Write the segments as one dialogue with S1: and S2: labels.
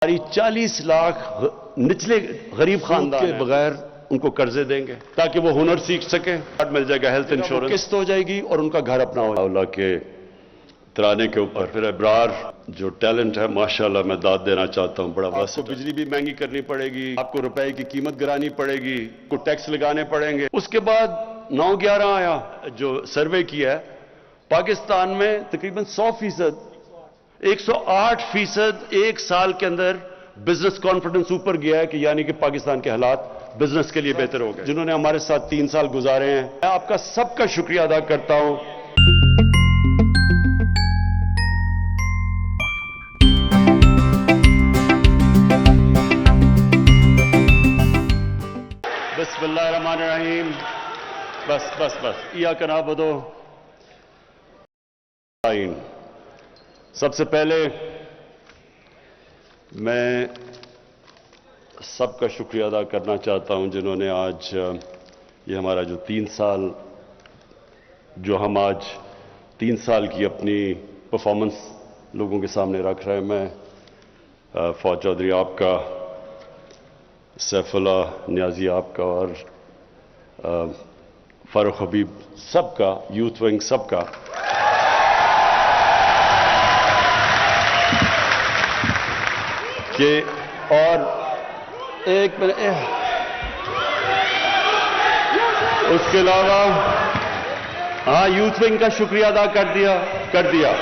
S1: ہماری 40 لاکھ نچلے غریب خاندان کے بغیر ان کو قرضے دیں گے تاکہ وہ ہنر سیکھ سکیں. مل جائے گا ہیلتھ انشورنس قسط ہو جائے گی اور ان کا گھر اپنا ہو جائے گا. اللہ کے ترانے کے اوپر پھر ابرار جو ٹیلنٹ ہے ماشاءاللہ میں داد دینا چاہتا ہوں. بڑا آپ کو بجلی بھی مہنگی کرنی پڑے گی, آپ کو روپے کی قیمت گرانی پڑے گی, کو ٹیکس لگانے پڑیں گے. اس کے بعد 9/11 آیا جو سروے کیا ہے پاکستان میں تقریباً 100%, 108% ایک سال کے اندر بزنس کانفیڈنس اوپر گیا ہے کہ یعنی کہ پاکستان کے حالات بزنس کے لیے بہتر ہو گئے. جنہوں نے ہمارے ساتھ 3 سال گزارے ہیں میں آپ کا سب کا شکریہ ادا کرتا ہوں. بسم اللہ الرحمن الرحیم. بس ایاک نعبد و نستعین. سب سے پہلے میں سب کا شکریہ ادا کرنا چاہتا ہوں جنہوں نے آج یہ ہمارا جو 3 سال جو ہم آج 3 سال کی اپنی پرفارمنس لوگوں کے سامنے رکھ رہے ہیں. میں فواد چودھری آپ کا, سیف اللہ نیازی آپ کا اور فاروق حبیب سب کا, یوتھ ونگ سب کا کہ اور ایک منٹ اس کے علاوہ ہاں یوتھ ونگ کا شکریہ ادا کر دیا.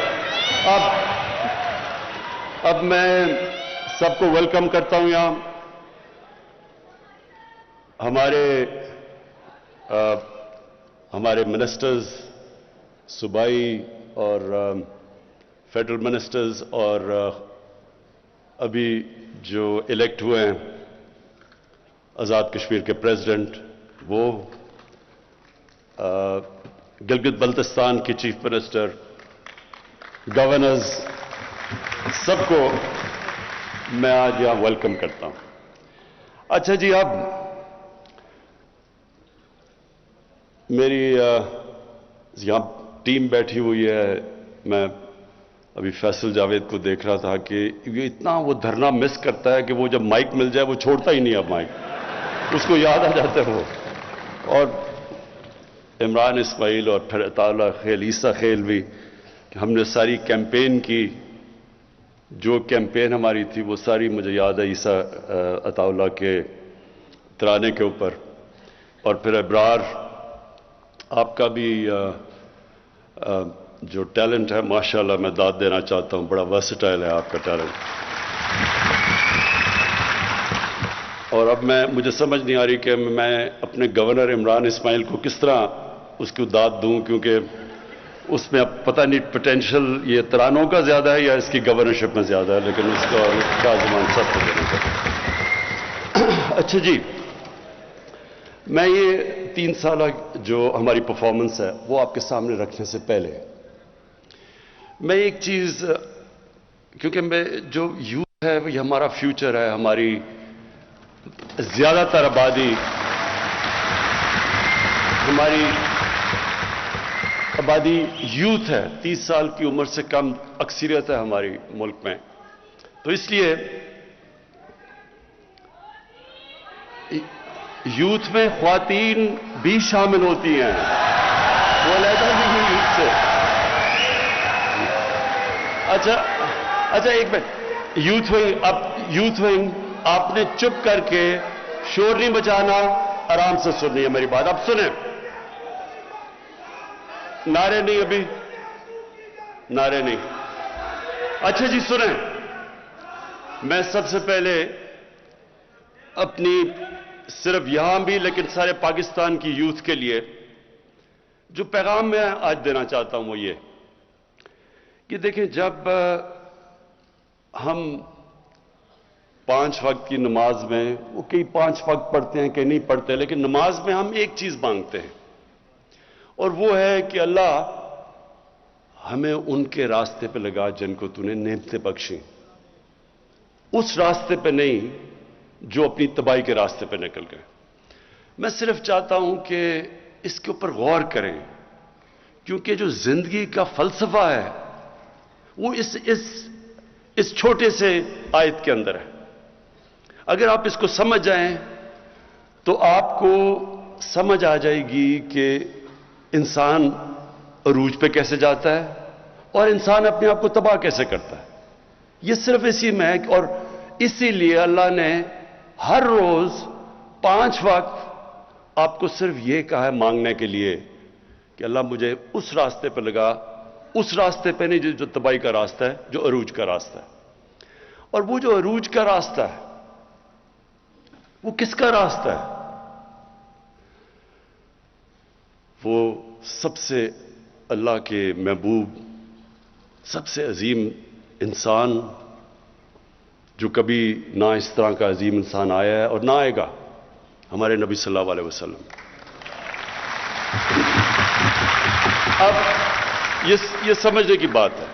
S1: اب میں سب کو ویلکم کرتا ہوں یہاں. ہمارے منسٹرز صوبائی اور فیڈرل منسٹرز اور ابھی جو الیکٹ ہوئے ہیں آزاد کشمیر کے پریزیڈنٹ, وہ گلگت بلتستان کے چیف منسٹر, گورنرز, سب کو میں آج یہاں ویلکم کرتا ہوں. اچھا جی, اب میری یہاں ٹیم بیٹھی ہوئی ہے. میں ابھی فیصل جاوید کو دیکھ رہا تھا کہ یہ اتنا وہ دھرنا مس کرتا ہے کہ وہ جب مائک مل جائے وہ چھوڑتا ہی نہیں. اب مائک اس کو یاد آ جاتا ہے وہ. اور عمران اسماعیل اور پھر عطا اللہ خیل, عیسیٰ خیل بھی, کہ ہم نے ساری کیمپین کی, جو کیمپین ہماری تھی وہ ساری مجھے یاد ہے عیسیٰ عطا اللہ کے ترانے کے اوپر. اور پھر ابرار آپ کا بھی جو ٹیلنٹ ہے ماشاءاللہ میں داد دینا چاہتا ہوں. بڑا ورسٹائل ہے آپ کا ٹیلنٹ. اور اب مجھے سمجھ نہیں آ رہی کہ میں اپنے گورنر عمران اسماعیل کو کس طرح اس کو داد دوں, کیونکہ اس میں اب پتہ نہیں پوٹینشل یہ ترانوں کا زیادہ ہے یا اس کی گورنرشپ میں زیادہ ہے, لیکن اس کا زمان سب کو دینا چاہتا. اچھا جی, میں یہ 3 سالہ جو ہماری پرفارمنس ہے وہ آپ کے سامنے رکھنے سے پہلے میں ایک چیز, کیونکہ میں جو یوتھ ہے یہ ہمارا فیوچر ہے, ہماری زیادہ تر آبادی, ہماری آبادی یوتھ ہے, 30 سال کی عمر سے کم اکثریت ہے ہماری ملک میں. تو اس لیے یوتھ میں خواتین بھی شامل ہوتی ہیں, وہ علیحدہ نہیں ہے یوتھ سے. اچھا ایک منٹ, یوتھ ونگ آپ نے چپ کر کے شور نہیں بچانا, آرام سے سننی ہے میری بات. اب سنیں, نعرے نہیں, ابھی نعرے نہیں. اچھا جی سنیں, میں سب سے پہلے اپنی صرف یہاں بھی لیکن سارے پاکستان کی یوتھ کے لیے جو پیغام میں آج دینا چاہتا ہوں وہ یہ کہ دیکھیں, جب ہم 5 وقت کی نماز میں, وہ کئی 5 وقت پڑھتے ہیں کئی نہیں پڑھتے, لیکن نماز میں ہم ایک چیز مانگتے ہیں اور وہ ہے کہ اللہ ہمیں ان کے راستے پہ لگا جن کو تو نے نعمتیں بخشیں, اس راستے پہ نہیں جو اپنی تباہی کے راستے پہ نکل گئے. میں صرف چاہتا ہوں کہ اس کے اوپر غور کریں, کیونکہ جو زندگی کا فلسفہ ہے وہ اس چھوٹے سے آیت کے اندر ہے. اگر آپ اس کو سمجھ جائیں تو آپ کو سمجھ آ جائے گی کہ انسان عروج پہ کیسے جاتا ہے اور انسان اپنے آپ کو تباہ کیسے کرتا ہے. یہ صرف اسی میں ہے. اور اسی لیے اللہ نے ہر روز 5 وقت آپ کو صرف یہ کہا ہے مانگنے کے لیے کہ اللہ مجھے اس راستے پہ لگا، اس راستے پہ نہیں جو تباہی کا راستہ ہے، جو عروج کا راستہ ہے. اور وہ جو عروج کا راستہ ہے وہ کس کا راستہ ہے؟ وہ سب سے اللہ کے محبوب، سب سے عظیم انسان جو کبھی نہ اس طرح کا عظیم انسان آیا ہے اور نہ آئے گا، ہمارے نبی صلی اللہ علیہ وسلم. اب یہ سمجھنے کی بات ہے،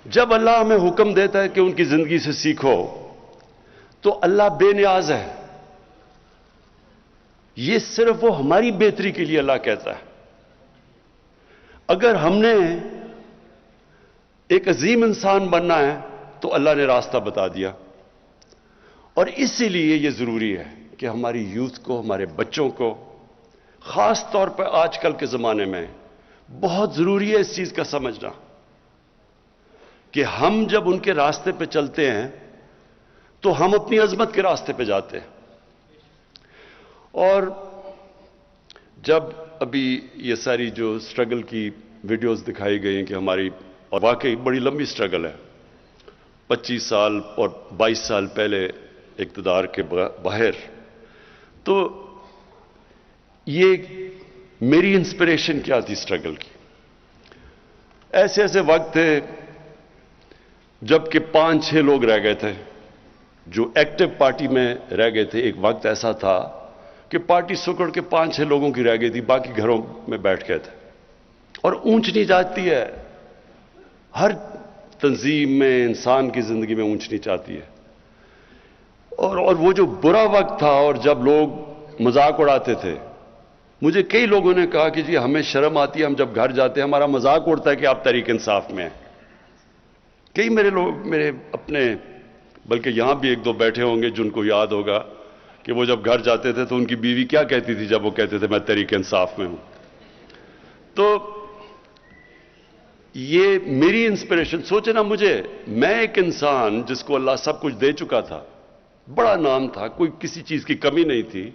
S1: جب اللہ ہمیں حکم دیتا ہے کہ ان کی زندگی سے سیکھو تو اللہ بے نیاز ہے. یہ صرف وہ ہماری بہتری کے لیے اللہ کہتا ہے. اگر ہم نے ایک عظیم انسان بننا ہے تو اللہ نے راستہ بتا دیا. اور اسی لیے یہ ضروری ہے کہ ہماری یوتھ کو، ہمارے بچوں کو، خاص طور پر آج کل کے زمانے میں بہت ضروری ہے اس چیز کا سمجھنا کہ ہم جب ان کے راستے پہ چلتے ہیں تو ہم اپنی عظمت کے راستے پہ جاتے ہیں. اور جب ابھی یہ ساری جو سٹرگل کی ویڈیوز دکھائی گئی ہیں کہ ہماری، اور واقعی بڑی لمبی سٹرگل ہے، 25 سال اور 22 سال پہلے اقتدار کے باہر، تو یہ میری انسپریشن کیا تھی سٹرگل کی؟ ایسے ایسے وقت تھے جب کہ 5-6 لوگ رہ گئے تھے جو ایکٹیو پارٹی میں رہ گئے تھے. ایک وقت ایسا تھا کہ پارٹی سکڑ کے 5-6 لوگوں کی رہ گئی تھی، باقی گھروں میں بیٹھ گئے تھے. اور اونچنی جاتی ہے، ہر تنظیم میں، انسان کی زندگی میں اونچنی چاہتی ہے. اور وہ جو برا وقت تھا، اور جب لوگ مذاق اڑاتے تھے، مجھے کئی لوگوں نے کہا کہ جی ہمیں شرم آتی ہے، ہم جب گھر جاتے ہیں ہمارا مذاق اڑتا ہے کہ آپ تحریک انصاف میں ہیں. کئی میرے اپنے، بلکہ یہاں بھی 1-2 بیٹھے ہوں گے جن کو یاد ہوگا کہ وہ جب گھر جاتے تھے تو ان کی بیوی کیا کہتی تھی جب وہ کہتے تھے میں تحریک انصاف میں ہوں. تو یہ میری انسپریشن، سوچے نا، میں ایک انسان جس کو اللہ سب کچھ دے چکا تھا، بڑا نام تھا، کوئی کسی چیز کی کمی نہیں تھی،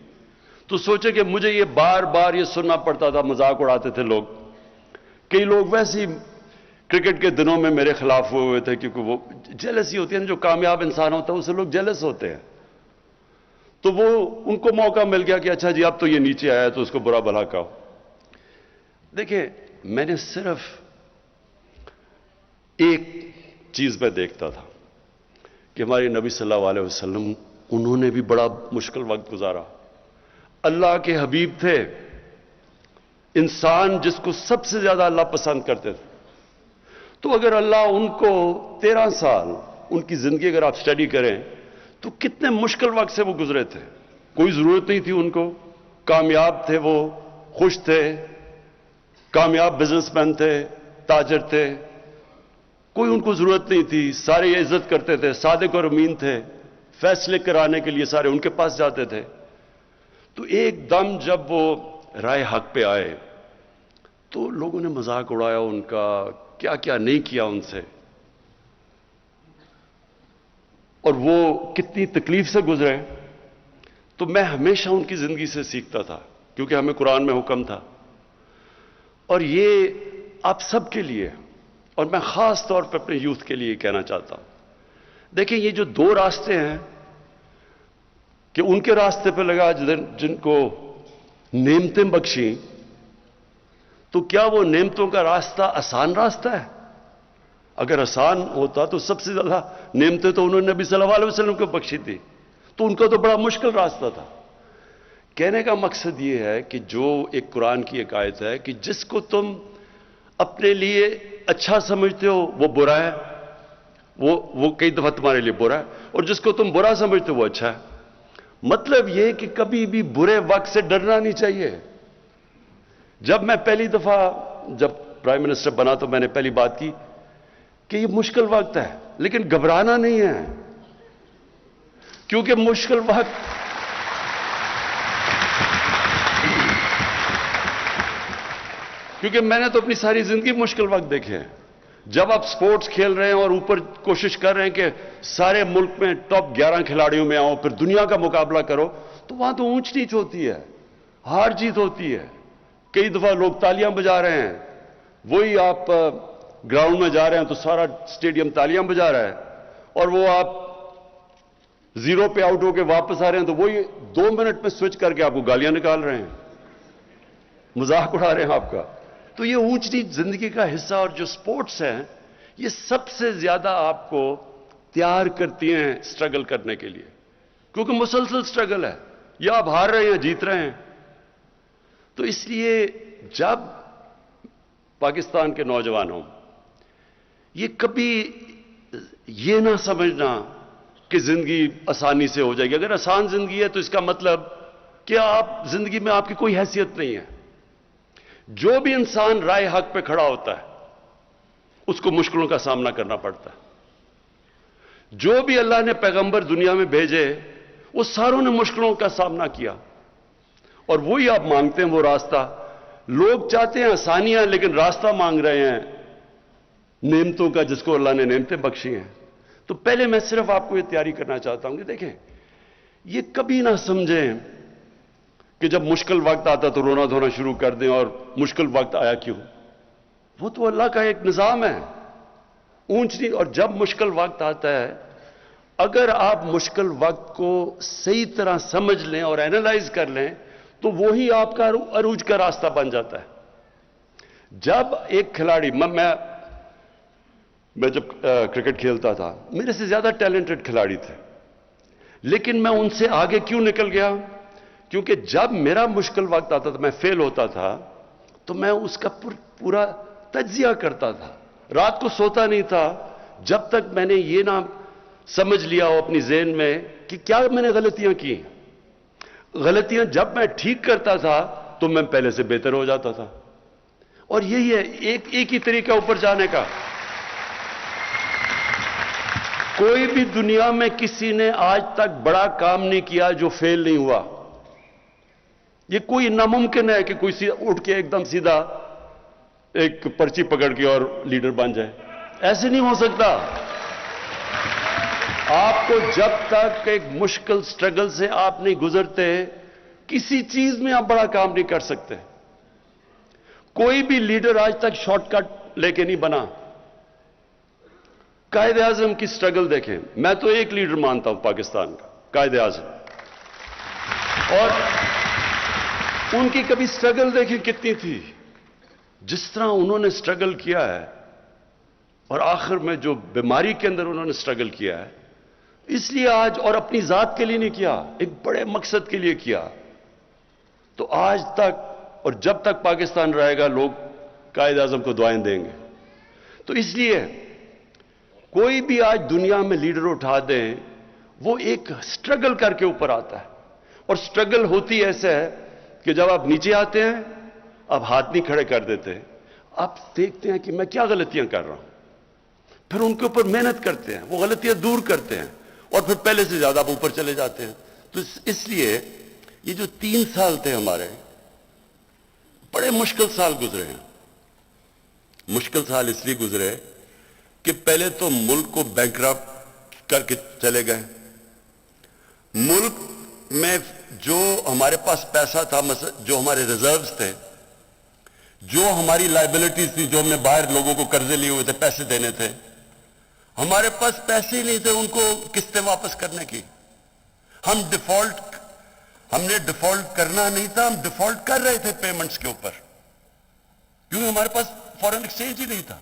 S1: تو سوچے کہ مجھے یہ بار بار یہ سننا پڑتا تھا، مذاق اڑاتے تھے لوگ. کئی لوگ ویسے ہی کرکٹ کے دنوں میں میرے خلاف ہوئے تھے کیونکہ وہ جیلسی ہوتی ہے، جو کامیاب انسان ہوتا ہے اسے لوگ جیلس ہوتے ہیں. تو وہ ان کو موقع مل گیا کہ اچھا جی اب تو یہ نیچے آیا تو اس کو برا بھلا کہو. دیکھیں، میں نے صرف ایک چیز میں دیکھتا تھا کہ ہمارے نبی صلی اللہ علیہ وسلم، انہوں نے بھی بڑا مشکل وقت گزارا. اللہ کے حبیب تھے، انسان جس کو سب سے زیادہ اللہ پسند کرتے تھے. تو اگر اللہ ان کو 13 سال ان کی زندگی اگر آپ سٹڈی کریں تو کتنے مشکل وقت سے وہ گزرے تھے. کوئی ضرورت نہیں تھی ان کو، کامیاب تھے، وہ خوش تھے، کامیاب بزنس مین تھے، تاجر تھے، کوئی ان کو ضرورت نہیں تھی. سارے یہ عزت کرتے تھے، صادق اور امین تھے، فیصلے کرانے کے لیے سارے ان کے پاس جاتے تھے. تو ایک دم جب وہ رائے حق پہ آئے تو لوگوں نے مذاق اڑایا ان کا، کیا کیا نہیں کیا ان سے، اور وہ کتنی تکلیف سے گزرے. تو میں ہمیشہ ان کی زندگی سے سیکھتا تھا کیونکہ ہمیں قرآن میں حکم تھا. اور یہ آپ سب کے لیے، اور میں خاص طور پہ اپنے یوتھ کے لیے کہنا چاہتا ہوں. دیکھیں، یہ جو 2 راستے ہیں کہ ان کے راستے پہ لگا جن کو نعمتیں بخشیں، تو کیا وہ نعمتوں کا راستہ آسان راستہ ہے؟ اگر آسان ہوتا تو سب سے زیادہ نعمتیں تو انہوں نے نبی صلی اللہ علیہ وسلم کو بخشی تھی، تو ان کا تو بڑا مشکل راستہ تھا. کہنے کا مقصد یہ ہے کہ جو ایک قرآن کی ایک آیت ہے کہ جس کو تم اپنے لیے اچھا سمجھتے ہو وہ برا ہے، وہ کئی دفعہ تمہارے لیے برا ہے، اور جس کو تم برا سمجھتے ہو وہ اچھا ہے. مطلب یہ کہ کبھی بھی برے وقت سے ڈرنا نہیں چاہیے. جب میں پہلی دفعہ جب پرائم منسٹر بنا تو میں نے پہلی بات کی کہ یہ مشکل وقت ہے، لیکن گھبرانا نہیں ہے، کیونکہ مشکل وقت کیونکہ میں نے تو اپنی ساری زندگی مشکل وقت دیکھے ہیں. جب آپ سپورٹس کھیل رہے ہیں اور اوپر کوشش کر رہے ہیں کہ سارے ملک میں ٹاپ 11 کھلاڑیوں میں آؤ، پھر دنیا کا مقابلہ کرو، تو وہاں تو اونچ نیچ ہوتی ہے، ہار جیت ہوتی ہے. کئی دفعہ لوگ تالیاں بجا رہے ہیں، وہی آپ گراؤنڈ میں جا رہے ہیں تو سارا اسٹیڈیم تالیاں بجا رہا ہے، اور وہ آپ 0 پہ آؤٹ ہو کے واپس آ رہے ہیں تو وہی 2 منٹ میں سوئچ کر کے آپ کو گالیاں نکال رہے ہیں، مذاق اڑا رہے ہیں آپ کا. تو یہ اونچ نیچ زندگی کا حصہ، اور جو سپورٹس ہیں یہ سب سے زیادہ آپ کو تیار کرتی ہیں سٹرگل کرنے کے لیے، کیونکہ مسلسل سٹرگل ہے، یا آپ ہار رہے ہیں یا جیت رہے ہیں. تو اس لیے جب پاکستان کے نوجوانوں یہ کبھی یہ نہ سمجھنا کہ زندگی آسانی سے ہو جائے گی. اگر آسان زندگی ہے تو اس کا مطلب کہ آپ زندگی میں آپ کی کوئی حیثیت نہیں ہے. جو بھی انسان رائے حق پہ کھڑا ہوتا ہے اس کو مشکلوں کا سامنا کرنا پڑتا ہے. جو بھی اللہ نے پیغمبر دنیا میں بھیجے وہ ساروں نے مشکلوں کا سامنا کیا، اور وہی آپ مانگتے ہیں وہ راستہ. لوگ چاہتے ہیں آسانیاں، لیکن راستہ مانگ رہے ہیں نعمتوں کا، جس کو اللہ نے نعمتیں بخشی ہیں. تو پہلے میں صرف آپ کو یہ تیاری کرنا چاہتا ہوں کہ دیکھیں، یہ کبھی نہ سمجھیں کہ جب مشکل وقت آتا تو رونا دھونا شروع کر دیں اور مشکل وقت آیا کیوں. وہ تو اللہ کا ایک نظام ہے، اونچ نہیں. اور جب مشکل وقت آتا ہے، اگر آپ مشکل وقت کو صحیح طرح سمجھ لیں اور اینالائز کر لیں تو وہی آپ کا عروج کا راستہ بن جاتا ہے. جب ایک کھلاڑی، میں جب کرکٹ کھیلتا تھا میرے سے زیادہ ٹیلنٹڈ کھلاڑی تھے، لیکن میں ان سے آگے کیوں نکل گیا؟ کیونکہ جب میرا مشکل وقت آتا تھا، میں فیل ہوتا تھا، تو میں اس کا پورا تجزیہ کرتا تھا. رات کو سوتا نہیں تھا جب تک میں نے یہ نہ سمجھ لیا ہو اپنی ذہن میں کہ کیا میں نے غلطیاں کی. غلطیاں جب میں ٹھیک کرتا تھا تو میں پہلے سے بہتر ہو جاتا تھا. اور یہی ہے ایک ہی طریقہ اوپر جانے کا. کوئی بھی دنیا میں کسی نے آج تک بڑا کام نہیں کیا جو فیل نہیں ہوا. یہ کوئی ناممکن ہے کہ کوئی اٹھ کے ایک دم سیدھا ایک پرچی پکڑ کے اور لیڈر بن جائے. ایسے نہیں ہو سکتا. آپ کو جب تک ایک مشکل سٹرگل سے آپ نہیں گزرتے، کسی چیز میں آپ بڑا کام نہیں کر سکتے. کوئی بھی لیڈر آج تک شارٹ کٹ لے کے نہیں بنا. قائد اعظم کی سٹرگل دیکھیں. میں تو ایک لیڈر مانتا ہوں پاکستان کا، قائد اعظم، اور ان کی کبھی سٹرگل دیکھیں کتنی تھی. جس طرح انہوں نے سٹرگل کیا ہے، اور آخر میں جو بیماری کے اندر انہوں نے سٹرگل کیا ہے، اس لیے آج، اور اپنی ذات کے لیے نہیں کیا، ایک بڑے مقصد کے لیے کیا. تو آج تک اور جب تک پاکستان رہے گا لوگ قائد اعظم کو دعائیں دیں گے. تو اس لیے کوئی بھی آج دنیا میں لیڈر اٹھا دیں، وہ ایک سٹرگل کر کے اوپر آتا ہے. اور سٹرگل ہوتی ایسے ہے کہ جب آپ نیچے آتے ہیں آپ ہاتھ نہیں کھڑے کر دیتے، آپ دیکھتے ہیں کہ میں کیا غلطیاں کر رہا ہوں، پھر ان کے اوپر محنت کرتے ہیں، وہ غلطیاں دور کرتے ہیں، اور پھر پہلے سے زیادہ آپ اوپر چلے جاتے ہیں. تو اس لیے یہ جو 3 سال تھے ہمارے، بڑے مشکل سال گزرے ہیں. مشکل سال اس لیے گزرے کہ پہلے تو ملک کو بینکرپٹ کر کے چلے گئے. ملک میں جو ہمارے پاس پیسہ تھا، جو ہمارے ریزروز تھے، جو ہماری لائبلٹیز تھی، جو ہم نے باہر لوگوں کو قرضے لیے ہوئے تھے، پیسے دینے تھے، ہمارے پاس پیسے ہی نہیں تھے ان کو قسطیں واپس کرنے کی. ہم نے ڈیفالٹ کرنا نہیں تھا، ہم ڈیفالٹ کر رہے تھے پیمنٹس کے اوپر، کیونکہ ہمارے پاس فورن ایکسچینج ہی نہیں تھا.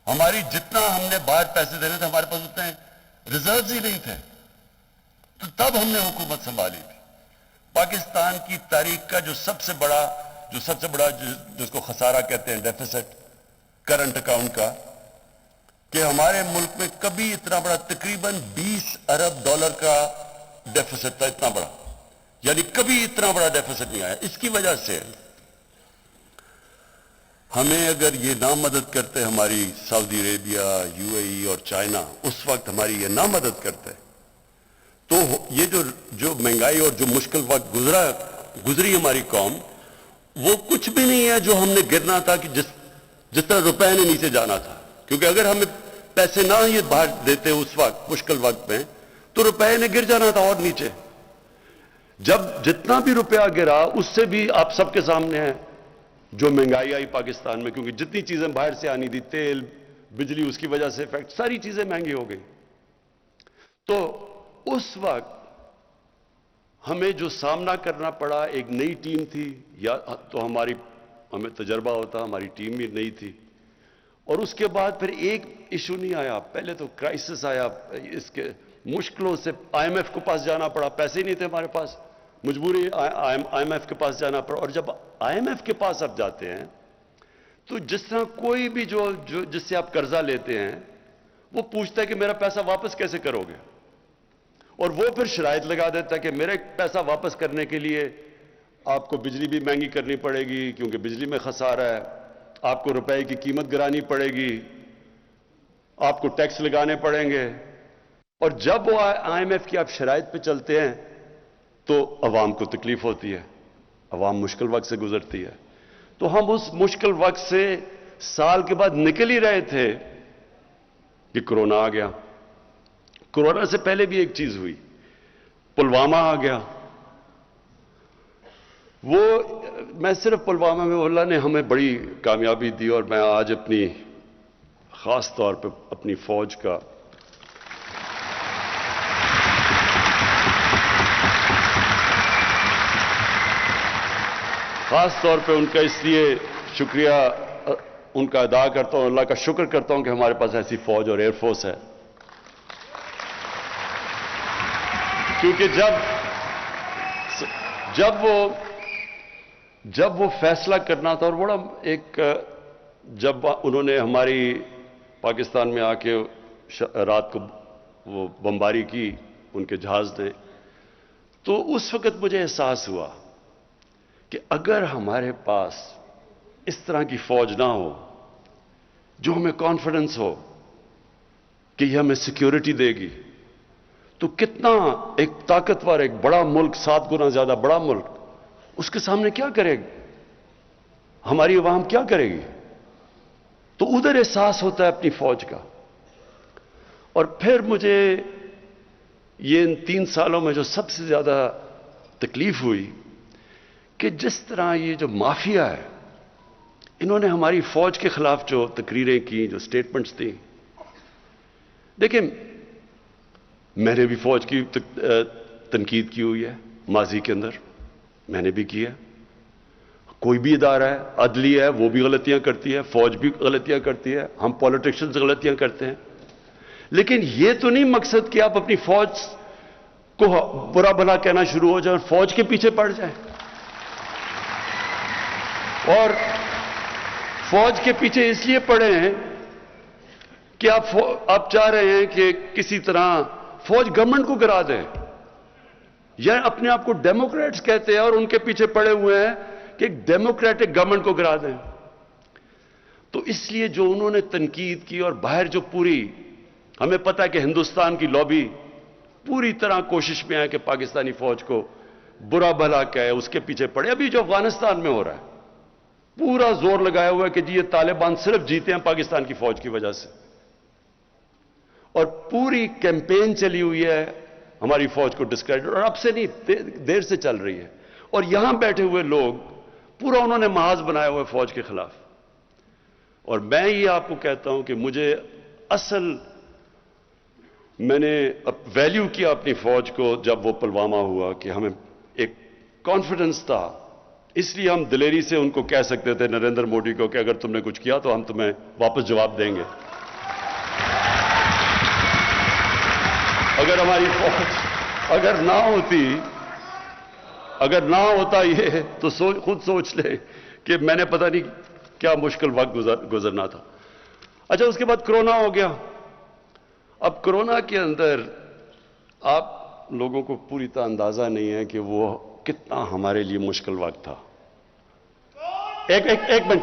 S1: ہماری جتنا ہم نے باہر پیسے دینے تھے، ہمارے پاس اتنے ریزروز ہی نہیں تھے. تو تب ہم نے حکومت سنبھالی تھی. پاکستان کی تاریخ کا جو سب سے بڑا جس کو خسارہ کہتے ہیں، ڈیفیسٹ کرنٹ اکاؤنٹ کا، کہ ہمارے ملک میں کبھی اتنا بڑا، تقریباً 20 ارب ڈالر کا ڈیفیسٹ تھا. اتنا بڑا، یعنی کبھی اتنا بڑا ڈیفیسٹ نہیں آیا. اس کی وجہ سے ہمیں اگر یہ نہ مدد کرتے ہماری سعودی عربیہ، یو اے ای اور چائنا، اس وقت ہماری یہ نہ مدد کرتے تو یہ جو مہنگائی اور جو مشکل وقت گزری ہماری قوم، وہ کچھ بھی نہیں ہے جو ہم نے گرنا تھا کہ جس طرح روپے نے نیچے جانا تھا. کیونکہ اگر ہمیں پیسے نہ یہ باہر دیتے اس وقت مشکل وقت میں تو روپے نے گر جانا تھا اور نیچے. جب جتنا بھی روپیہ گرا اس سے بھی آپ سب کے سامنے ہے جو مہنگائی آئی پاکستان میں، کیونکہ جتنی چیزیں باہر سے آنی تھی، تیل، بجلی، اس کی وجہ سے افیکٹ، ساری چیزیں مہنگی ہو گئی. تو اس وقت ہمیں جو سامنا کرنا پڑا، ایک نئی ٹیم تھی، یا تو ہمیں تجربہ ہوتا، ہماری ٹیم بھی نئی تھی. اور اس کے بعد پھر ایک ایشو نہیں آیا، پہلے تو کرائسس آیا، اس کے مشکلوں سے آئی ایم ایف کے پاس جانا پڑا، پیسے نہیں تھے ہمارے پاس، مجبوری آئی ایم ایف کے پاس جانا پڑا. اور جب آئی ایم ایف کے پاس آپ جاتے ہیں تو جس طرح کوئی بھی جس سے آپ قرضہ لیتے ہیں وہ پوچھتا ہے کہ میرا پیسہ واپس کیسے کرو گے، اور وہ پھر شرائط لگا دیتا ہے کہ میرے پیسہ واپس کرنے کے لیے آپ کو بجلی بھی مہنگی کرنی پڑے گی کیونکہ بجلی میں خسارہ ہے، آپ کو روپے کی قیمت گرانی پڑے گی، آپ کو ٹیکس لگانے پڑیں گے. اور جب وہ آئی ایم ایف کی آپ شرائط پہ چلتے ہیں تو عوام کو تکلیف ہوتی ہے، عوام مشکل وقت سے گزرتی ہے. تو ہم اس مشکل وقت سے سال کے بعد نکل ہی رہے تھے کہ کرونا آ گیا. کرونا سے پہلے بھی ایک چیز ہوئی، پلوامہ آ گیا. وہ میں صرف پلوامہ میں اللہ نے ہمیں بڑی کامیابی دی، اور میں آج اپنی خاص طور پہ اپنی فوج کا خاص طور پہ ان کا اس لیے شکریہ ان کا ادا کرتا ہوں، اللہ کا شکر کرتا ہوں کہ ہمارے پاس ایسی فوج اور ایئر فورس ہے. کیونکہ جب وہ فیصلہ کرنا تھا، اور بڑا جب انہوں نے ہماری پاکستان میں آ کے رات کو وہ بمباری کی ان کے جہاز نے، تو اس وقت مجھے احساس ہوا کہ اگر ہمارے پاس اس طرح کی فوج نہ ہو جو ہمیں کانفیڈنس ہو کہ یہ ہمیں سیکیورٹی دے گی، تو کتنا ایک طاقتور، ایک بڑا ملک، 7 گنا زیادہ بڑا ملک، اس کے سامنے کیا کرے گی، ہماری عوام کیا کرے گی. تو ادھر احساس ہوتا ہے اپنی فوج کا. اور پھر مجھے یہ ان 3 سالوں میں جو سب سے زیادہ تکلیف ہوئی کہ جس طرح یہ جو مافیا ہے، انہوں نے ہماری فوج کے خلاف جو تقریریں کی، جو سٹیٹمنٹس دی. دیکھیں، میں نے بھی فوج کی تنقید کی ہوئی ہے ماضی کے اندر، میں نے بھی کی ہے. کوئی بھی ادارہ ہے، عدلیہ ہے، وہ بھی غلطیاں کرتی ہے، فوج بھی غلطیاں کرتی ہے، ہم پولیٹیشنز غلطیاں کرتے ہیں. لیکن یہ تو نہیں مقصد کہ آپ اپنی فوج کو برا بھلا کہنا شروع ہو جائیں اور فوج کے پیچھے پڑ جائیں. اور فوج کے پیچھے اس لیے پڑے ہیں کہ آپ چاہ رہے ہیں کہ کسی طرح فوج گورنمنٹ کو گرا دے، یا اپنے آپ کو ڈیموکریٹس کہتے ہیں اور ان کے پیچھے پڑے ہوئے ہیں کہ ڈیموکریٹک گورنمنٹ کو گرا دیں. تو اس لیے جو انہوں نے تنقید کی، اور باہر جو پوری ہمیں پتہ ہے کہ ہندوستان کی لابی پوری طرح کوشش میں ہے کہ پاکستانی فوج کو برا بھلا کہے، اس کے پیچھے پڑے. ابھی جو افغانستان میں ہو رہا ہے، پورا زور لگایا ہوا ہے کہ جی یہ طالبان صرف جیتے ہیں پاکستان کی فوج کی وجہ سے، اور پوری کیمپین چلی ہوئی ہے ہماری فوج کو ڈسکریڈٹ، اور اب سے نہیں، دیر سے چل رہی ہے. اور یہاں بیٹھے ہوئے لوگ پورا انہوں نے محاذ بنایا ہوا ہے فوج کے خلاف. اور میں یہ آپ کو کہتا ہوں کہ مجھے میں نے ویلیو کیا اپنی فوج کو جب وہ پلوامہ ہوا، کہ ہمیں ایک کانفیڈنس تھا. اس لیے ہم دلیری سے ان کو کہہ سکتے تھے، نریندر مودی کو، کہ اگر تم نے کچھ کیا تو ہم تمہیں واپس جواب دیں گے. اگر ہماری فوج اگر نہ ہوتا یہ، تو خود سوچ لے کہ میں نے پتہ نہیں کیا مشکل وقت گزرنا تھا. اچھا، اس کے بعد کرونا ہو گیا. اب کرونا کے اندر آپ لوگوں کو پوری طرح اندازہ نہیں ہے کہ وہ کتنا ہمارے لیے مشکل وقت تھا. ایک منٹ،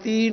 S1: 3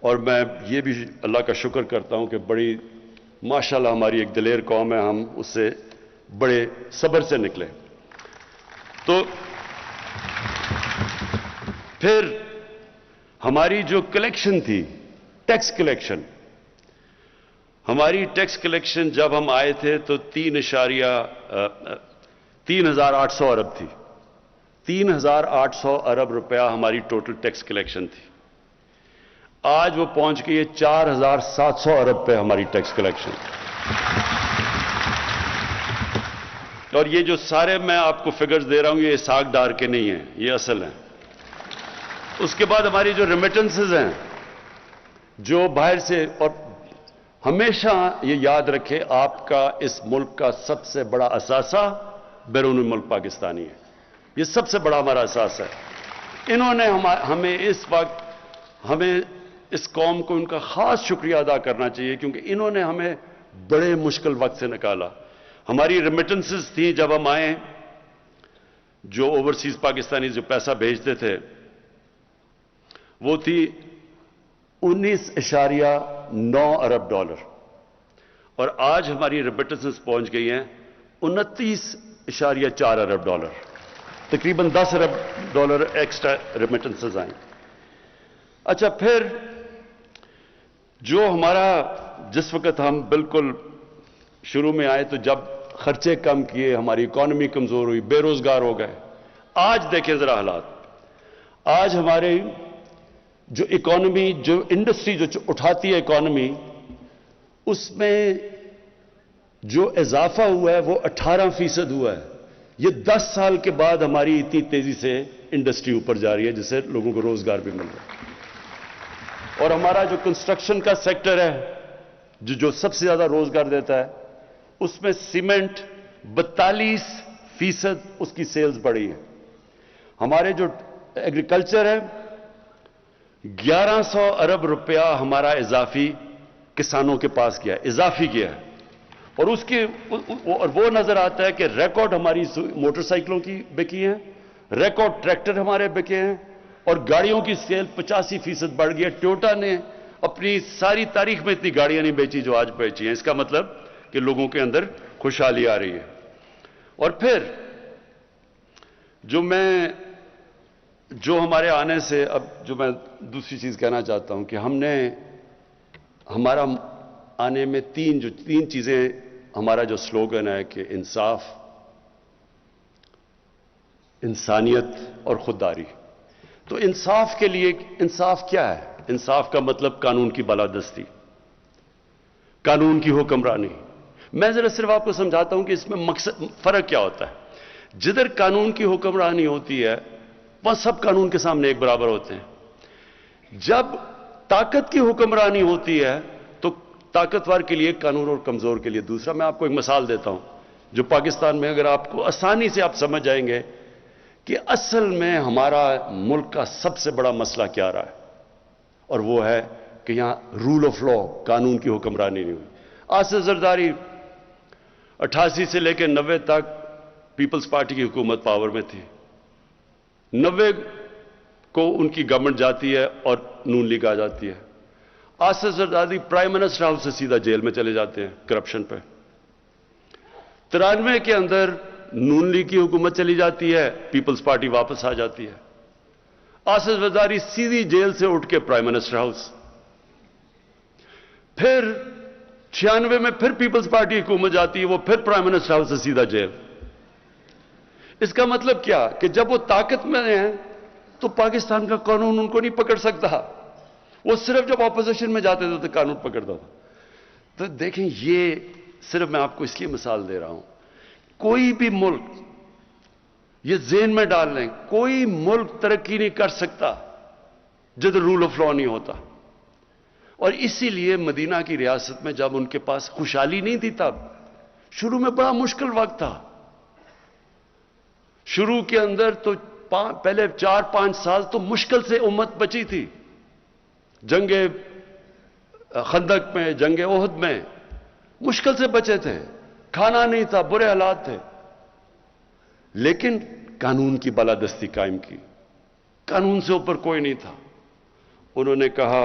S1: اور میں یہ بھی اللہ کا شکر کرتا ہوں کہ بڑی ماشاءاللہ ہماری ایک دلیر قوم ہے، ہم اس سے بڑے صبر سے نکلے۔ تو پھر ہماری جو کلیکشن تھی، ٹیکس کلیکشن، ہماری ٹیکس کلیکشن جب ہم آئے تھے تو 3,800 ارب تھی۔ 3,800 ارب روپیہ ہماری ٹوٹل ٹیکس کلیکشن تھی۔ آج وہ پہنچ گئی ہے 4,700 ارب پہ ہماری ٹیکس کلیکشن۔ اور یہ جو سارے میں آپ کو فگرز دے رہا ہوں یہ اسحاق ڈار کے نہیں ہیں، یہ اصل ہیں۔ اس کے بعد ہماری جو ریمیٹنسز ہیں جو باہر سے، اور ہمیشہ یہ یاد رکھے آپ کا اس ملک کا سب سے بڑا اثاثہ بیرون ملک پاکستانی ہے، یہ سب سے بڑا ہمارا اثاثہ ہے۔ انہوں نے ہمیں اس وقت، ہمیں اس قوم کو ان کا خاص شکریہ ادا کرنا چاہیے کیونکہ انہوں نے ہمیں بڑے مشکل وقت سے نکالا۔ ہماری ریمیٹنسز تھیں جب ہم آئے، جو اوورسیز پاکستانی جو پیسہ بھیجتے تھے وہ تھی 19.9 ارب ڈالر، اور آج ہماری ریمیٹنسز پہنچ گئی ہیں 29.4 ارب ڈالر، تقریباً 10 ارب ڈالر ایکسٹرا ریمیٹنسز آئیں۔ اچھا، پھر جو ہمارا، جس وقت ہم بالکل شروع میں آئے تو جب خرچے کم کیے، ہماری اکانومی کمزور ہوئی، بے روزگار ہو گئے۔ آج دیکھیں ذرا حالات، آج ہمارے جو اکانومی، جو انڈسٹری جو اٹھاتی ہے اکانومی، اس میں جو اضافہ ہوا ہے وہ 18% ہوا ہے۔ یہ 10 سال کے بعد ہماری اتنی تیزی سے انڈسٹری اوپر جا رہی ہے جس سے لوگوں کو روزگار بھی مل رہا ہے۔ اور ہمارا جو کنسٹرکشن کا سیکٹر ہے جو سب سے زیادہ روزگار دیتا ہے، اس میں سیمنٹ 42% اس کی سیلز بڑھی ہے۔ ہمارے جو ایگریکلچر ہے 1100 ارب روپیہ ہمارا اضافی کسانوں کے پاس کیا ہے، اضافی کیا ہے، اور وہ نظر آتا ہے کہ ریکارڈ ہماری موٹر سائیکلوں کی بکی ہیں، ریکارڈ ٹریکٹر ہمارے بکے ہیں، اور گاڑیوں کی سیل 85% بڑھ گئی ہے۔ ٹویوٹا نے اپنی ساری تاریخ میں اتنی گاڑیاں نہیں بیچی جو آج بیچی ہیں۔ اس کا مطلب کہ لوگوں کے اندر خوشحالی آ رہی ہے۔ اور پھر جو ہمارے آنے سے، اب جو میں دوسری چیز کہنا چاہتا ہوں کہ ہم نے، ہمارا آنے میں تین چیزیں، ہمارا جو سلوگن ہے کہ انصاف، انسانیت اور خودداری۔ تو انصاف کے لیے، انصاف کیا ہے؟ انصاف کا مطلب قانون کی بالادستی، قانون کی حکمرانی۔ میں ذرا صرف آپ کو سمجھاتا ہوں کہ اس میں فرق کیا ہوتا ہے۔ جدھر قانون کی حکمرانی ہوتی ہے وہاں سب قانون کے سامنے ایک برابر ہوتے ہیں۔ جب طاقت کی حکمرانی ہوتی ہے تو طاقتور کے لیے قانون اور کمزور کے لیے دوسرا۔ میں آپ کو ایک مثال دیتا ہوں جو پاکستان میں اگر آپ کو آسانی سے آپ سمجھ جائیں گے کہ اصل میں ہمارا ملک کا سب سے بڑا مسئلہ کیا رہا ہے، اور وہ ہے کہ یہاں رول آف لا، قانون کی حکمرانی نہیں ہوئی۔ آصف زرداری 88 سے لے کے 90 تک پیپلز پارٹی کی حکومت پاور میں تھی۔ 90 کو ان کی گورنمنٹ جاتی ہے اور نون لیگ آ جاتی ہے۔ Asif Zardari prime minister house سے سیدھا جیل میں چلے جاتے ہیں کرپشن پہ۔ 93 کے اندر نون لیگ کی حکومت چلی جاتی ہے، پیپلز پارٹی واپس آ جاتی ہے۔ آصف زرداری سیدھی جیل سے اٹھ کے پرائم منسٹر ہاؤس۔ پھر 96 میں پھر پیپلز پارٹی حکومت جاتی ہے، وہ پھر پرائم منسٹر ہاؤس سے سیدھا جیل۔ اس کا مطلب کیا کہ جب وہ طاقت میں ہیں تو پاکستان کا قانون ان کو نہیں پکڑ سکتا، وہ صرف جب اپوزیشن میں جاتے تھے تو قانون پکڑتا تھا۔ تو دیکھیں، یہ صرف میں آپ کو اس لیے مثال دے رہا ہوں، کوئی بھی ملک، یہ ذہن میں ڈال لیں، کوئی ملک ترقی نہیں کر سکتا جدھر رول آف لا نہیں ہوتا۔ اور اسی لیے مدینہ کی ریاست میں جب ان کے پاس خوشحالی نہیں تھی، تب شروع میں بڑا مشکل وقت تھا۔ شروع کے اندر تو پہلے 4-5 سال تو مشکل سے امت بچی تھی، جنگ خندق میں، جنگ احد میں مشکل سے بچے تھے، کھانا نہیں تھا، برے حالات تھے، لیکن قانون کی بالادستی قائم کی، قانون سے اوپر کوئی نہیں تھا۔ انہوں نے کہا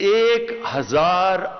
S1: 1000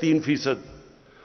S1: 3%,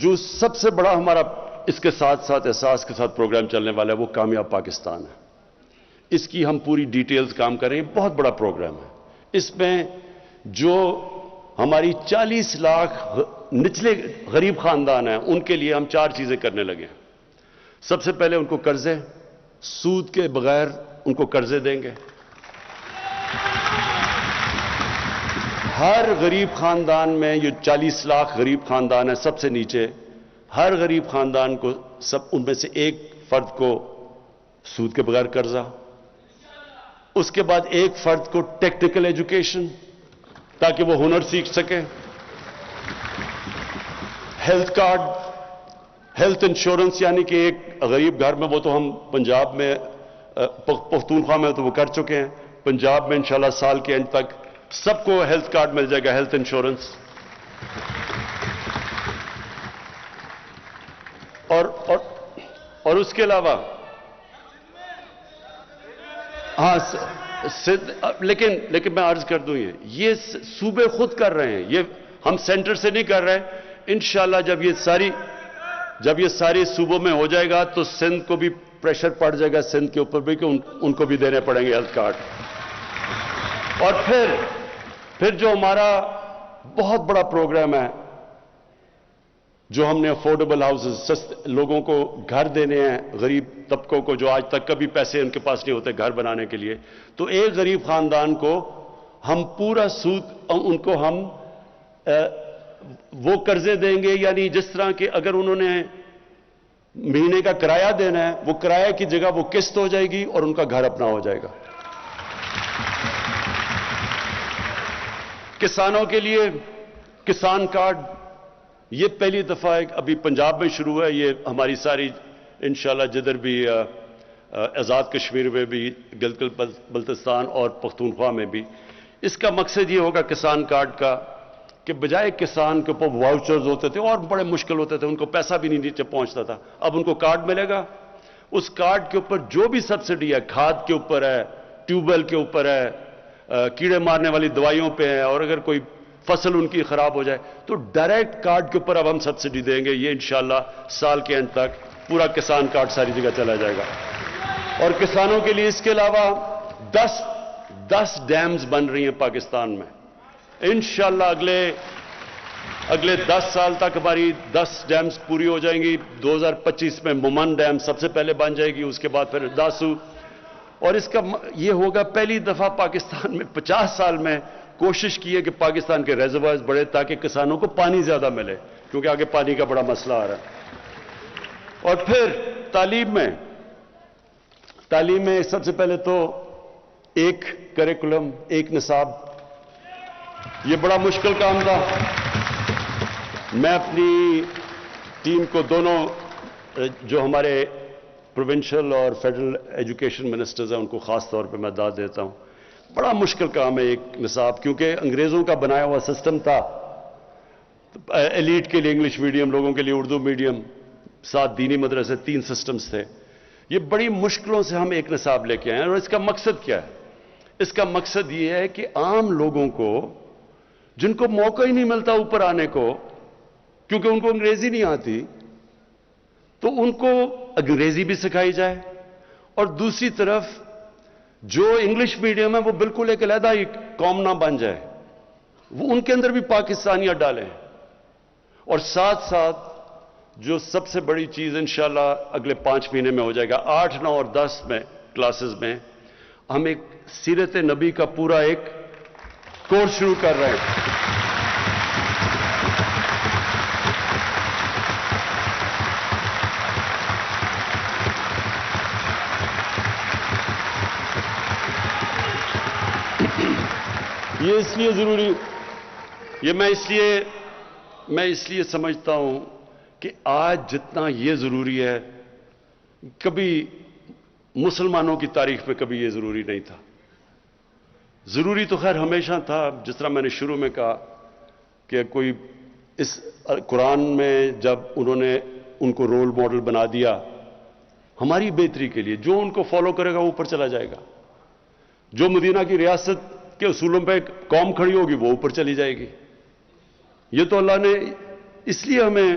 S1: جو سب سے بڑا ہمارا اس کے ساتھ ساتھ احساس کے ساتھ پروگرام چلنے والا ہے وہ کامیاب پاکستان ہے. اس کی ہم پوری ڈیٹیلز کام کر رہے ہیں. بہت بڑا پروگرام ہے. اس میں جو ہماری 40 لاکھ نچلے غریب خاندان ہیں ان کے لیے ہم 4 چیزیں کرنے لگے ہیں. سب سے پہلے ان کو قرضے، سود کے بغیر ان کو قرضے دیں گے. ہر غریب خاندان میں، یہ 40 لاکھ غریب خاندان ہیں سب سے نیچے، ہر غریب خاندان کو ان میں سے ایک فرد کو سود کے بغیر قرضہ. اس کے بعد ایک فرد کو ٹیکنیکل ایجوکیشن تاکہ وہ ہنر سیکھ سکے. ہیلتھ کارڈ، ہیلتھ انشورنس، یعنی کہ ایک غریب گھر میں، وہ تو ہم پنجاب میں پختونخوا میں تو وہ کر چکے ہیں، پنجاب میں انشاءاللہ سال کے اینڈ تک سب کو ہیلتھ کارڈ مل جائے گا، ہیلتھ انشورنس. اور اس کے علاوہ ہاں لیکن میں عرض کر دوں، یہ صوبے خود کر رہے ہیں، یہ ہم سینٹر سے نہیں کر رہے. انشاءاللہ جب یہ ساری صوبوں میں ہو جائے گا تو سندھ کو بھی پریشر پڑ جائے گا، سندھ کے اوپر بھی، کہ ان کو بھی دینے پڑیں گے ہیلتھ کارڈ. اور پھر جو ہمارا بہت بڑا پروگرام ہے، جو ہم نے افورڈیبل ہاؤسز، لوگوں کو گھر دینے ہیں، غریب طبقوں کو جو آج تک کبھی پیسے ان کے پاس نہیں ہوتے گھر بنانے کے لیے، تو ایک غریب خاندان کو ہم پورا سود ان کو ہم وہ قرضے دیں گے. یعنی جس طرح کہ اگر انہوں نے مہینے کا کرایہ دینا ہے، وہ کرایہ کی جگہ وہ قسط ہو جائے گی اور ان کا گھر اپنا ہو جائے گا. کسانوں کے لیے کسان کارڈ، یہ پہلی دفعہ ابھی پنجاب میں شروع ہے. یہ ہماری ساری انشاءاللہ جدھر بھی آزاد کشمیر میں بھی، گلگت بلتستان اور پختونخوا میں بھی، اس کا مقصد یہ ہوگا کسان کارڈ کا کہ بجائے کسان کے اوپر واؤچرز ہوتے تھے اور بڑے مشکل ہوتے تھے، ان کو پیسہ بھی نہیں نیچے پہنچتا تھا، اب ان کو کارڈ ملے گا. اس کارڈ کے اوپر جو بھی سبسڈی ہے، کھاد کے اوپر ہے، ٹیوب ویل کے اوپر ہے، کیڑے مارنے والی دوائیوں پہ ہے، اور اگر کوئی فصل ان کی خراب ہو جائے تو ڈائریکٹ کارڈ کے اوپر اب ہم سبسڈی دیں گے. یہ انشاءاللہ سال کے اینڈ تک پورا کسان کارڈ ساری جگہ چلا جائے گا. اور کسانوں کے لیے اس کے علاوہ 10 ڈیمز بن رہی ہیں پاکستان میں. انشاءاللہ اگلے 10 سال تک ہماری 10 ڈیمز پوری ہو جائیں گی. 2025 میں مومن ڈیم سب سے پہلے بن جائے گی، اس کے بعد پھر داسو. اور اس کا یہ ہوگا پہلی دفعہ پاکستان میں 50 سال میں کوشش کی ہے کہ پاکستان کے ریزروائرز بڑھے تاکہ کسانوں کو پانی زیادہ ملے، کیونکہ آگے پانی کا بڑا مسئلہ آ رہا ہے. اور پھر تعلیم میں سب سے پہلے تو ایک کریکولم، ایک نصاب. یہ بڑا مشکل کام تھا. میں اپنی ٹیم کو، دونوں جو ہمارے پروونشل اور فیڈرل ایجوکیشن منسٹرز ہیں، ان کو خاص طور پہ میں داد دیتا ہوں. بڑا مشکل کام ہے ایک نصاب، کیونکہ انگریزوں کا بنایا ہوا سسٹم تھا. ایلیٹ کے لیے انگلش میڈیم، لوگوں کے لیے اردو میڈیم، 7 دینی مدرسے، 3 سسٹمز تھے. یہ بڑی مشکلوں سے ہم ایک نصاب لے کے آئے ہیں. اور اس کا مقصد کیا ہے؟ اس کا مقصد یہ ہے کہ عام لوگوں کو، جن کو موقع ہی نہیں ملتا اوپر آنے کو کیونکہ ان کو انگریزی نہیں آتی، تو ان کو انگریزی بھی سکھائی جائے، اور دوسری طرف جو انگلش میڈیم ہے وہ بالکل ایک علیحدہ ہی قوم نہ بن جائے، وہ ان کے اندر بھی پاکستانیت ڈالیں. اور ساتھ ساتھ جو سب سے بڑی چیز انشاءاللہ اگلے 5 مہینے میں ہو جائے گا، 8، 9 اور 10 میں کلاسز میں ہم ایک سیرت نبی کا پورا ایک کورس شروع کر رہے ہیں. یہ اس لیے ضروری، یہ میں اس لیے سمجھتا ہوں کہ آج جتنا یہ ضروری ہے، کبھی مسلمانوں کی تاریخ میں کبھی یہ ضروری نہیں تھا. ضروری تو خیر ہمیشہ تھا، جس طرح میں نے شروع میں کہا کہ کوئی اس قرآن میں جب انہوں نے ان کو رول ماڈل بنا دیا ہماری بہتری کے لیے، جو ان کو فالو کرے گا وہ اوپر چلا جائے گا. جو مدینہ کی ریاست کے اصولوں پہ قوم کھڑی ہوگی وہ اوپر چلی جائے گی. یہ تو اللہ نے اس لیے ہمیں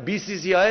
S1: BCCI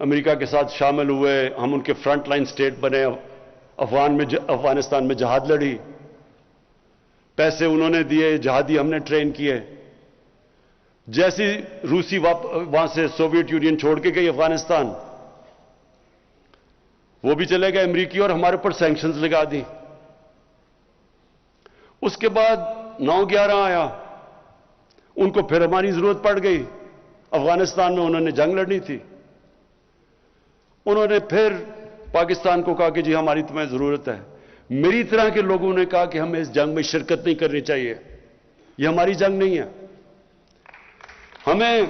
S1: امریکہ کے ساتھ شامل ہوئے, ہم ان کے فرنٹ لائن سٹیٹ بنے, افغانستان میں جہاد لڑی, پیسے انہوں نے دیے, جہادی ہم نے ٹرین کیے. جیسی روسی وہاں سے سوویت یونین چھوڑ کے گئی افغانستان, وہ بھی چلے گئے امریکی, اور ہمارے اوپر سینکشنز لگا دی. اس کے بعد 9/11 آیا, ان کو پھر ہماری ضرورت پڑ گئی. افغانستان میں انہوں نے جنگ لڑنی تھی, انہوں نے پھر پاکستان کو کہا کہ جی ہماری تمہیں ضرورت ہے. میری طرح کے لوگوں نے کہا کہ ہمیں اس جنگ میں شرکت نہیں کرنی چاہیے, یہ ہماری جنگ نہیں ہے. ہمیں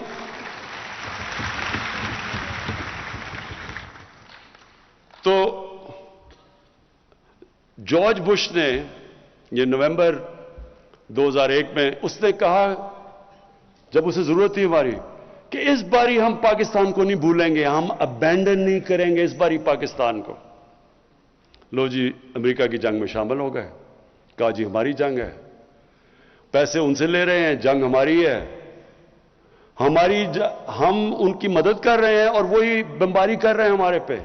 S1: تو جارج بش نے یہ نومبر 2001 میں اس نے کہا, جب اسے ضرورت تھی ہماری, کہ اس باری ہم پاکستان کو نہیں بھولیں گے, ہم ابینڈن نہیں کریں گے اس باری پاکستان کو. لو جی امریکہ کی جنگ میں شامل ہو گئے, کہا جی ہماری جنگ ہے, پیسے ان سے لے رہے ہیں, جنگ ہماری ہے, ہم ان کی مدد کر رہے ہیں اور وہی بمباری کر رہے ہیں ہمارے پہ.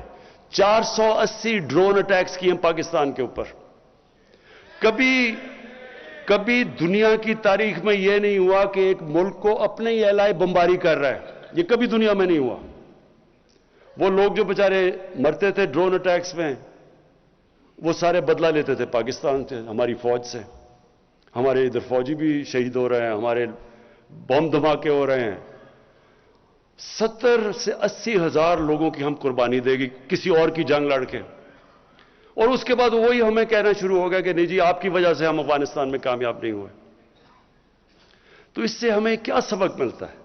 S1: 480 ڈرون اٹیکس کیے ہیں پاکستان کے اوپر. کبھی دنیا کی تاریخ میں یہ نہیں ہوا کہ ایک ملک کو اپنے ہی اعلائے بمباری کر رہا ہے, یہ کبھی دنیا میں نہیں ہوا. وہ لوگ جو بیچارے مرتے تھے ڈرون اٹیکس میں, وہ سارے بدلہ لیتے تھے پاکستان سے, ہماری فوج سے. ہمارے ادھر فوجی بھی شہید ہو رہے ہیں, ہمارے بم دھماکے ہو رہے ہیں. 70 سے 80 ہزار لوگوں کی ہم قربانی دے گی کسی اور کی جنگ لڑ کے, اور اس کے بعد وہی ہمیں کہنا شروع ہو گیا کہ نہیں جی آپ کی وجہ سے ہم افغانستان میں کامیاب نہیں ہوئے. تو اس سے ہمیں کیا سبق ملتا ہے؟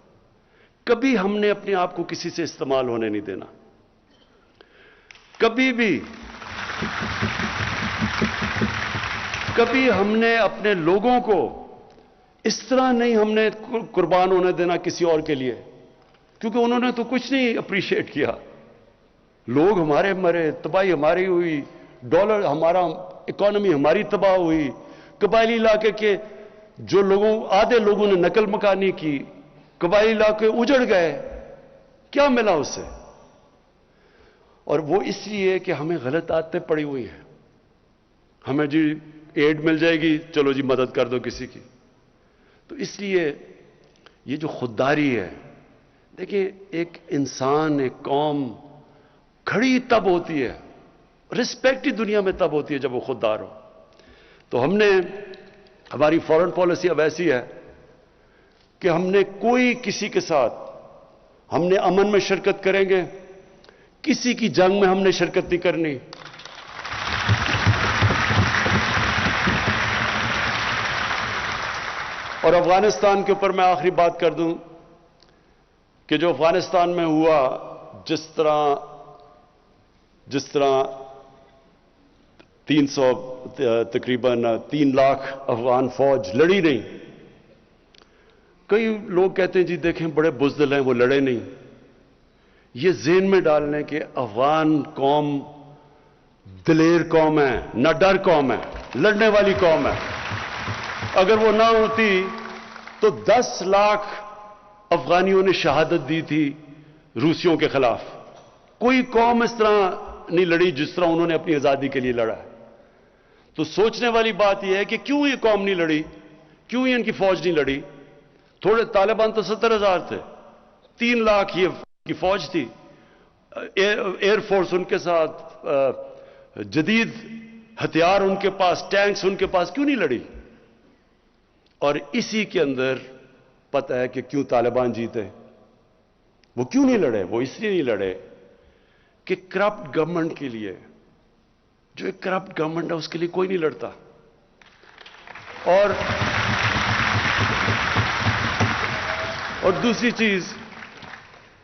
S1: کبھی ہم نے اپنے آپ کو کسی سے استعمال ہونے نہیں دینا, کبھی ہم نے اپنے لوگوں کو اس طرح نہیں ہم نے قربان ہونے دینا کسی اور کے لیے, کیونکہ انہوں نے تو کچھ نہیں اپریشیٹ کیا. لوگ ہمارے مرے, تباہی ہماری ہوئی, ڈالر ہمارا, اکانومی ہماری تباہ ہوئی. قبائلی علاقے کے جو آدھے لوگوں نے نقل مکانی کی, قبائلی علاقے اجڑ گئے, کیا ملا اس سے؟ اور وہ اس لیے کہ ہمیں غلط عادتیں پڑی ہوئی ہیں. ہمیں جی ایڈ مل جائے گی, چلو جی مدد کر دو کسی کی. تو اس لیے یہ جو خودداری ہے, دیکھیں ایک انسان, ایک قوم کھڑی تب ہوتی ہے, رسپیکٹ ہی دنیا میں تب ہوتی ہے جب وہ خوددار ہو. تو ہماری فورن پالیسی اب ایسی ہے کہ ہم نے کوئی کسی کے ساتھ, ہم نے امن میں شرکت کریں گے, کسی کی جنگ میں ہم نے شرکت نہیں کرنی. اور افغانستان کے اوپر میں آخری بات کر دوں کہ جو افغانستان میں ہوا, جس طرح 3 لاکھ افغان فوج لڑی نہیں. کئی لوگ کہتے ہیں جی دیکھیں بڑے بزدل ہیں وہ لڑے نہیں. یہ ذہن میں ڈال لیں کہ افغان قوم دلیر قوم ہے, نہ ڈر قوم ہے, لڑنے والی قوم ہے. اگر وہ نہ ہوتی تو 10 لاکھ افغانیوں نے شہادت دی تھی روسیوں کے خلاف. کوئی قوم اس طرح نہیں لڑی جس طرح انہوں نے اپنی آزادی کے لیے لڑا ہے. تو سوچنے والی بات یہ ہے کہ کیوں یہ قوم نہیں لڑی, کیوں ان کی فوج نہیں لڑی. تھوڑے طالبان تو 70,000 تھے, 3 لاکھ یہ کی فوج تھی, ایئر فورس ان کے ساتھ, جدید ہتھیار ان کے پاس, ٹینکس ان کے پاس, کیوں نہیں لڑی؟ اور اسی کے اندر پتہ ہے کہ کیوں طالبان جیتے. وہ کیوں نہیں لڑے؟ وہ اس لیے نہیں لڑے کہ کرپٹ گورنمنٹ کے لیے, جو ایک کرپٹ گورنمنٹ ہے اس کے لیے کوئی نہیں لڑتا. اور دوسری چیز,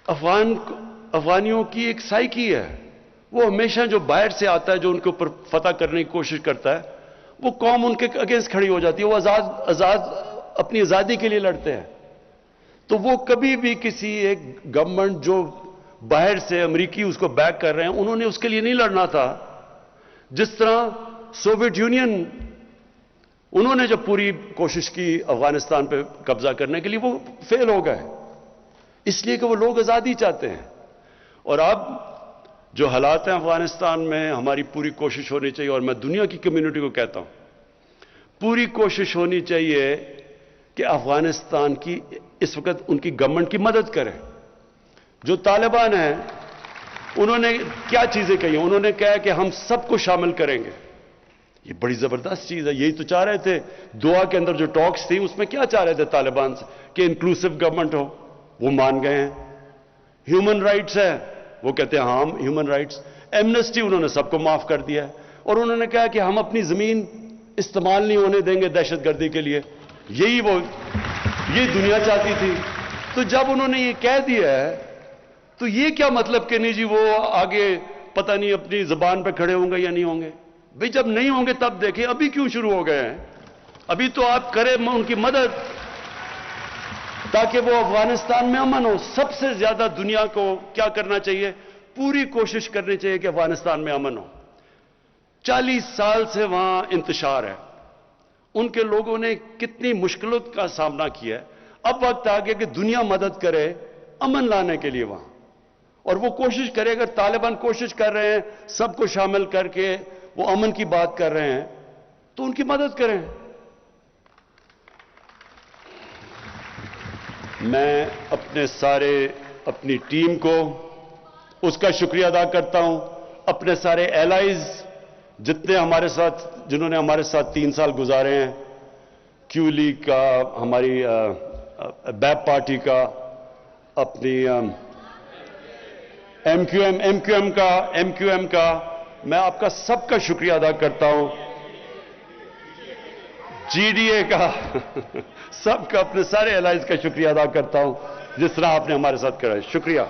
S1: افغانیوں کی ایک سائیکی ہے, وہ ہمیشہ جو باہر سے آتا ہے, جو ان کے اوپر فتح کرنے کی کوشش کرتا ہے, وہ قوم ان کے اگینسٹ کھڑی ہو جاتی ہے. وہ اپنی آزادی کے لیے لڑتے ہیں. تو وہ کبھی بھی کسی ایک گورنمنٹ جو باہر سے امریکی اس کو بیک کر رہے ہیں, انہوں نے اس کے لیے نہیں لڑنا تھا. جس طرح سوویت یونین, انہوں نے جب پوری کوشش کی افغانستان پہ قبضہ کرنے کے لیے, وہ فیل ہو گئے, اس لیے کہ وہ لوگ آزادی چاہتے ہیں. اور اب جو حالات ہیں افغانستان میں، ہماری پوری کوشش ہونی چاہیے، اور میں دنیا کی کمیونٹی کو کہتا ہوں، پوری کوشش ہونی چاہیے کہ افغانستان کی اس وقت ان کی گورنمنٹ کی مدد کریں. جو طالبان ہیں انہوں نے کیا چیزیں کہی ہیں؟ انہوں نے کہا کہ ہم سب کو شامل کریں گے. یہ بڑی زبردست چیز ہے. یہی تو چاہ رہے تھے دعا کے اندر جو ٹاکس تھی، اس میں کیا چاہ رہے تھے طالبان سے کہ انکلوسیو گورنمنٹ ہو. وہ مان گئے ہیں. ہیومن رائٹس ہے، وہ کہتے ہیں ہاں ہیومن رائٹس. ایمنسٹی انہوں نے سب کو معاف کر دیا ہے، اور انہوں نے کہا کہ ہم اپنی زمین استعمال نہیں ہونے دیں گے دہشت گردی کے لیے. یہی دنیا چاہتی تھی. تو جب انہوں نے یہ کہہ دیا ہے تو یہ کیا مطلب کہ نہیں جی وہ آگے پتہ نہیں اپنی زبان پہ کھڑے ہوں گے یا نہیں ہوں گے؟ بھئی جب نہیں ہوں گے تب دیکھیں. ابھی کیوں شروع ہو گئے ہیں؟ ابھی تو آپ کریں ان کی مدد تاکہ وہ افغانستان میں امن ہو. سب سے زیادہ دنیا کو کیا کرنا چاہیے؟ پوری کوشش کرنی چاہیے کہ افغانستان میں امن ہو. 40 سال سے وہاں انتشار ہے. ان کے لوگوں نے کتنی مشکلوں کا سامنا کیا ہے. اب وقت آ گیا کہ دنیا مدد کرے امن لانے کے لیے وہاں، اور وہ کوشش کرے. اگر طالبان کوشش کر رہے ہیں سب کو شامل کر کے وہ امن کی بات کر رہے ہیں تو ان کی مدد کریں. میں اپنی ٹیم کو اس کا شکریہ ادا کرتا ہوں. اپنے سارے ایلائز جنہوں نے ہمارے ساتھ 3 سال گزارے ہیں، کیو لیگ کا، ہماری بیپ پارٹی کا، اپنی ایم کیو ایم کا، میں آپ کا سب کا شکریہ ادا کرتا ہوں. جی ڈی اے کا سب کا، اپنے سارے ایلائز کا شکریہ ادا کرتا ہوں جس طرح آپ نے ہمارے ساتھ کرا ہے. شکریہ.